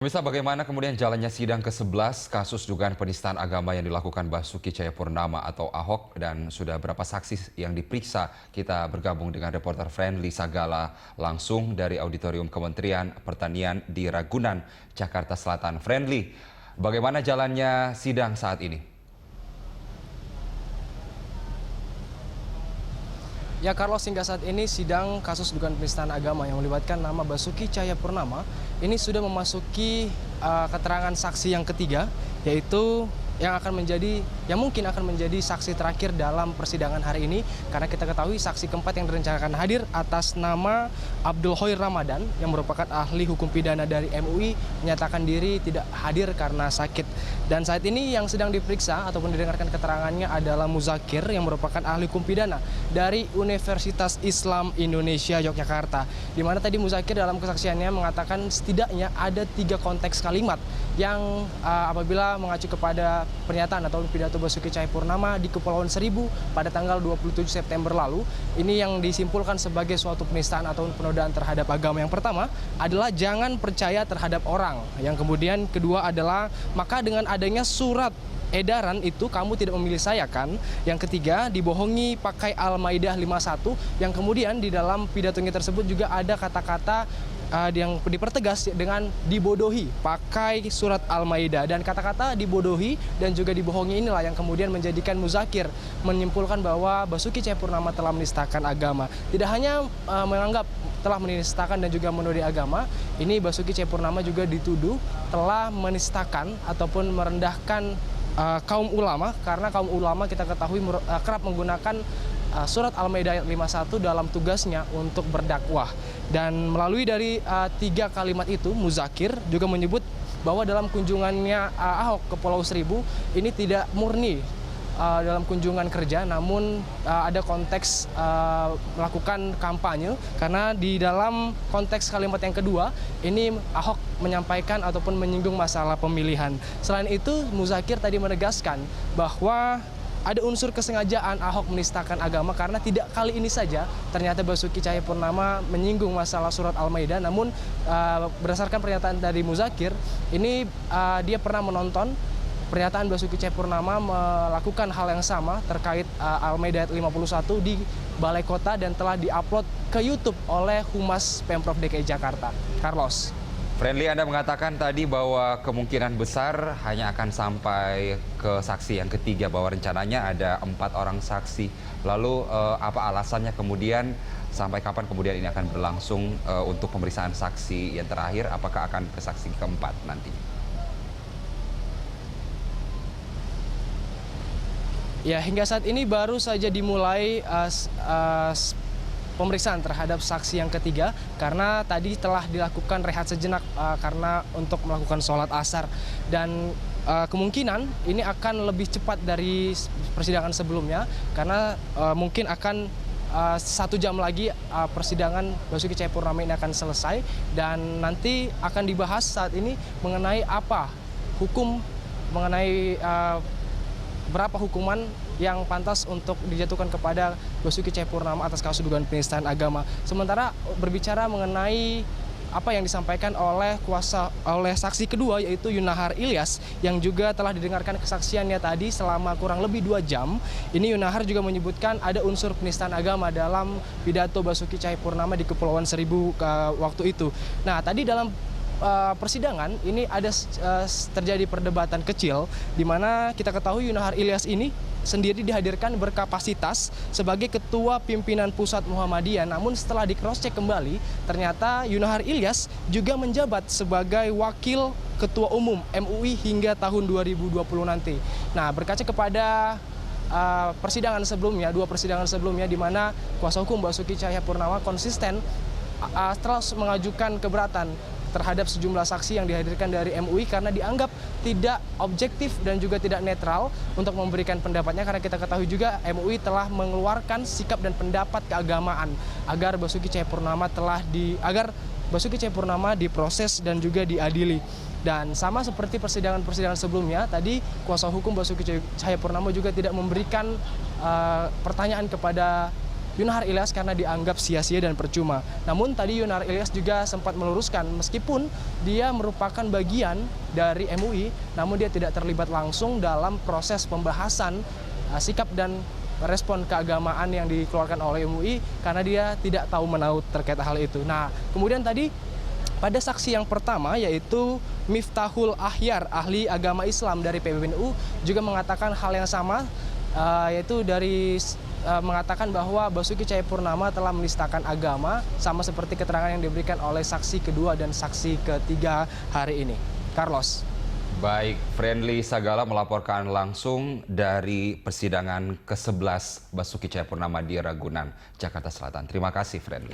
Pemirsa, bagaimana kemudian jalannya sidang ke-11 kasus dugaan penistaan agama yang dilakukan Basuki Cahayapurnama atau Ahok, dan sudah berapa saksi yang diperiksa? Kita bergabung dengan reporter Friendly Sagala langsung dari Auditorium Kementerian Pertanian di Ragunan, Jakarta Selatan. Friendly, bagaimana jalannya sidang saat ini? Ya, Carlos, hingga saat ini sidang kasus dugaan penistaan agama yang melibatkan nama Basuki Cahayapurnama ini sudah memasuki keterangan saksi yang ketiga, yaitu yang mungkin akan menjadi saksi terakhir dalam persidangan hari ini, karena kita ketahui saksi keempat yang direncanakan hadir atas nama Abdul Khoir Ramadan yang merupakan ahli hukum pidana dari MUI menyatakan diri tidak hadir karena sakit. Dan saat ini yang sedang diperiksa ataupun didengarkan keterangannya adalah Muzakir yang merupakan ahli hukum pidana dari Universitas Islam Indonesia Yogyakarta, di mana tadi Muzakir dalam kesaksiannya mengatakan setidaknya ada 3 konteks kalimat yang apabila mengacu kepada pernyataan atau pidato Basuki Cahayapurnama di Kepulauan Seribu pada tanggal 27 September lalu, ini yang disimpulkan sebagai suatu penistaan atau penodaan terhadap agama. Yang pertama adalah jangan percaya terhadap orang. Yang kemudian kedua adalah maka dengan adanya surat edaran itu kamu tidak memilih saya kan. Yang ketiga, dibohongi pakai Al-Maidah 51, yang kemudian di dalam pidatonya tersebut juga ada kata-kata yang dipertegas dengan dibodohi pakai surat Al-Maidah. Dan kata-kata dibodohi dan juga dibohongi inilah yang kemudian menjadikan Muzakir menyimpulkan bahwa Basuki Cahayapurnama telah menistakan agama. Tidak hanya menganggap telah menistakan dan juga menodai agama, ini Basuki Cahayapurnama juga dituduh telah menistakan ataupun merendahkan kaum ulama, karena kaum ulama kita ketahui kerap menggunakan surat Al-Maidah 51 dalam tugasnya untuk berdakwah. Dan melalui dari 3 kalimat itu, Muzakir juga menyebut bahwa dalam kunjungannya Ahok ke Pulau Seribu ini tidak murni dalam kunjungan kerja, namun ada konteks melakukan kampanye, karena di dalam konteks kalimat yang kedua ini Ahok menyampaikan ataupun menyinggung masalah pemilihan. Selain itu, Muzakir tadi menegaskan bahwa ada unsur kesengajaan Ahok menistakan agama, karena tidak kali ini saja ternyata Basuki Cahayapurnama menyinggung masalah surat Al-Maidah. Namun berdasarkan pernyataan dari Muzakir, ini dia pernah menonton pernyataan Basuki Cahayapurnama melakukan hal yang sama terkait Al-Maidah 51 di Balai Kota dan telah diupload ke YouTube oleh Humas Pemprov DKI Jakarta. Carlos. Friendly, Anda mengatakan tadi bahwa kemungkinan besar hanya akan sampai ke saksi yang ketiga, bahwa rencananya ada 4 orang saksi. Lalu apa alasannya kemudian, sampai kapan kemudian ini akan berlangsung untuk pemeriksaan saksi yang terakhir? Apakah akan ke saksi keempat nantinya? Ya, hingga saat ini baru saja dimulai pemeriksaan terhadap saksi yang ketiga, karena tadi telah dilakukan rehat sejenak karena untuk melakukan sholat asar. Dan kemungkinan ini akan lebih cepat dari persidangan sebelumnya, karena mungkin akan 1 jam lagi persidangan Basuki Cahayapurnama ini akan selesai, dan nanti akan dibahas saat ini mengenai berapa hukuman yang pantas untuk dijatuhkan kepada Basuki Cahayapurnama atas kasus dugaan penistaan agama. Sementara berbicara mengenai apa yang disampaikan oleh saksi kedua, yaitu Yunahar Ilyas, yang juga telah didengarkan kesaksiannya tadi selama kurang lebih 2 jam. Ini Yunahar juga menyebutkan ada unsur penistaan agama dalam pidato Basuki Cahayapurnama di Kepulauan Seribu waktu itu. Nah, tadi dalam persidangan ini ada terjadi perdebatan kecil, di mana kita ketahui Yunahar Ilyas ini sendiri dihadirkan berkapasitas sebagai ketua pimpinan pusat Muhammadiyah. Namun setelah di cross check kembali, ternyata Yunahar Ilyas juga menjabat sebagai wakil ketua umum MUI hingga tahun 2020 nanti. Nah, berkaca kepada persidangan sebelumnya, 2 persidangan sebelumnya, di mana kuasa hukum Basuki Cahayapurnama konsisten terus mengajukan keberatan terhadap sejumlah saksi yang dihadirkan dari MUI, karena dianggap tidak objektif dan juga tidak netral untuk memberikan pendapatnya, karena kita ketahui juga MUI telah mengeluarkan sikap dan pendapat keagamaan agar Basuki Cahayapurnama diproses dan juga diadili. Dan sama seperti persidangan-persidangan sebelumnya, tadi kuasa hukum Basuki Cahayapurnama juga tidak memberikan pertanyaan kepada Yunahar Ilyas karena dianggap sia-sia dan percuma. Namun tadi Yunahar Ilyas juga sempat meluruskan meskipun dia merupakan bagian dari MUI, namun dia tidak terlibat langsung dalam proses pembahasan sikap dan respon keagamaan yang dikeluarkan oleh MUI karena dia tidak tahu menahu terkait hal itu. Nah, kemudian tadi pada saksi yang pertama yaitu Miftahul Ahyar, ahli agama Islam dari PBNU juga mengatakan hal yang sama, yaitu mengatakan bahwa Basuki Cahayapurnama telah menistakan agama sama seperti keterangan yang diberikan oleh saksi kedua dan saksi ketiga hari ini. Carlos. Baik, Friendly Sagala melaporkan langsung dari persidangan ke-11 Basuki Cahayapurnama di Ragunan, Jakarta Selatan. Terima kasih, Friendly.